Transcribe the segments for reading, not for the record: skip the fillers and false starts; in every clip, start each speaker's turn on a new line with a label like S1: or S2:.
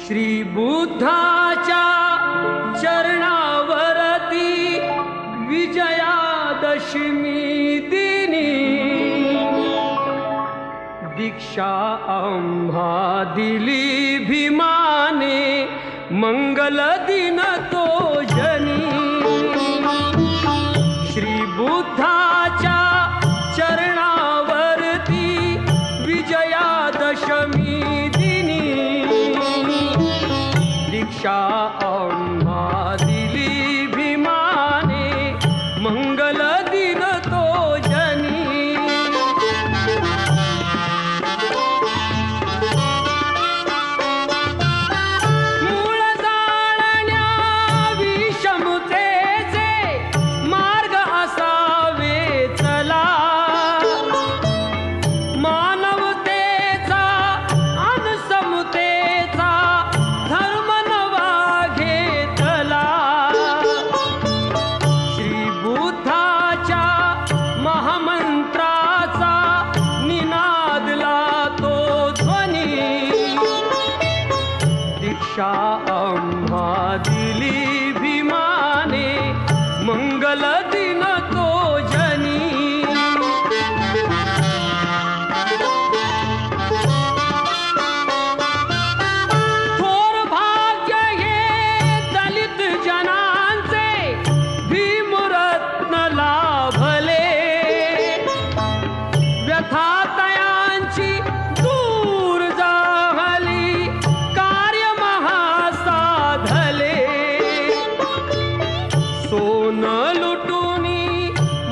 S1: श्री बुद्धाच्या चरणावरती विजयादशमी दिनी दीक्षा आम्हा दिली भीमाने मंगल दिन तो जनी श्री बुद्धाच्या चरणावरती विजयादशमी दिनी दीक्षा आम्हा दिली भीमाने मंगल दिन तो जनी मूळ जाळण्या विषमतेचे मार्ग असावे चला मानवतेचा आणि समतेचा धर्म नवा घेतला श्री बुद्धाच्या महामंत्राचा निनादला तो ध्वनी दीक्षा आम्हा दिली भीमाने मंगल दिन तो जनी थोर भाग्य हे दलित जनांचे भीमरत्न लाभले व्यथातयांची दूर झाली कार्य महासाधले सोन लुटुनी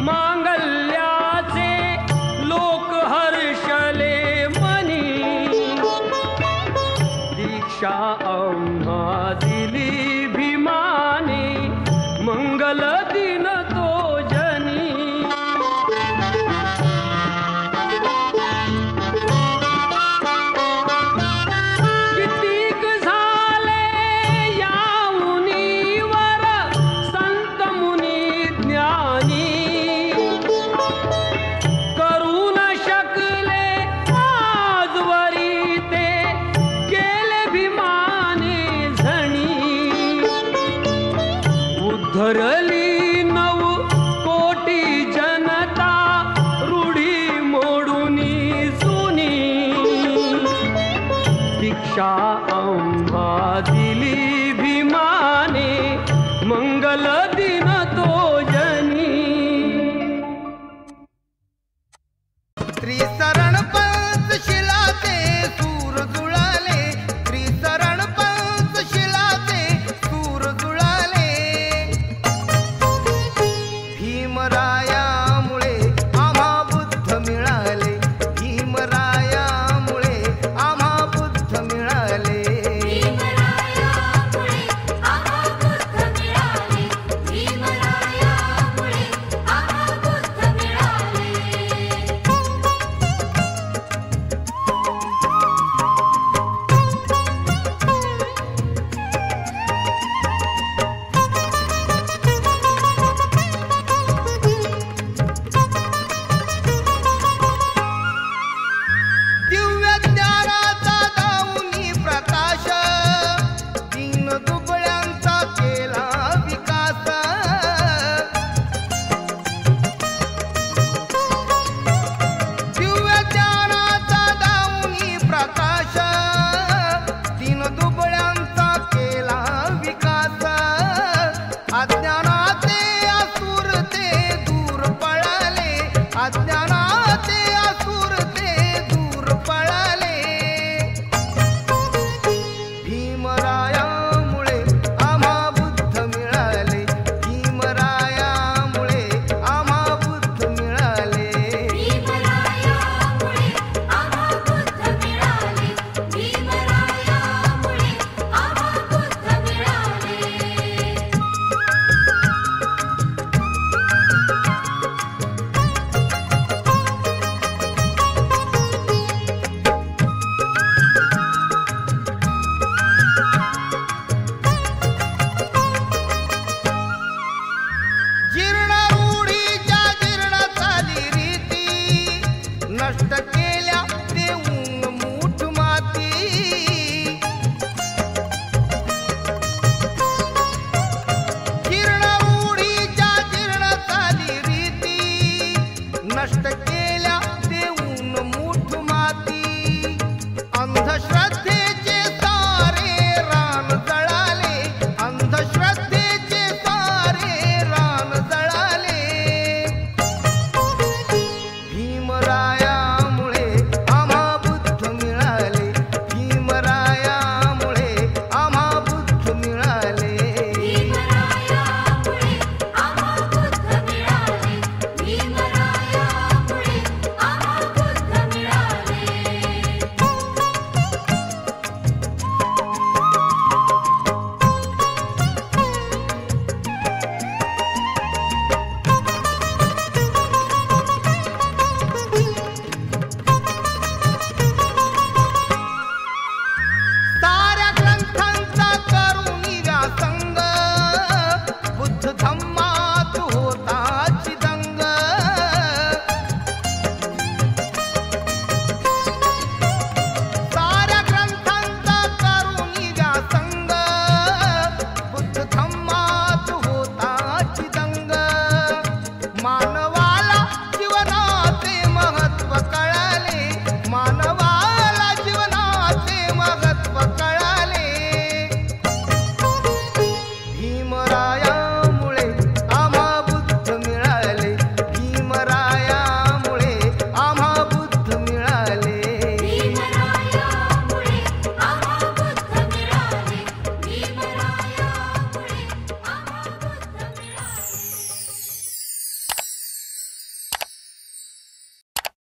S1: मांगल्याचे लोक हर्षले मनी दीक्षा आम्हा दिली भीमाने मंगल दिन तो जनी कितीक झाले या मुनीवर संत मुनी ज्ञानी करू न शकले आजवरी ते केले भीमाने झणी उद्धरली 9 कोटी जनता रूढी मोडूनी जुनी दीक्षा आम्हा दिली भीमाने मंगल दिन तो जनी
S2: त्रिसरण पंचशिलाचे सूर जुळाले त्रिसरण पंचशिलाचे सूर जुळाले भीमरायामुळे आम्हा बुद्ध मिळाले भीमरायामुळे आम्हा बुद्ध मिळाले
S3: भीमरायामुळे आम्हा बुद्ध मिळाले भीमरायामुळे आम्हा बुद्ध मिळाले
S2: दिव्य ज्ञानाचा दाऊनी प्रकाश दीन दुबळ्यांचा केला विकास दिव्य ज्ञानाचा दाऊनी प्रकाश दीन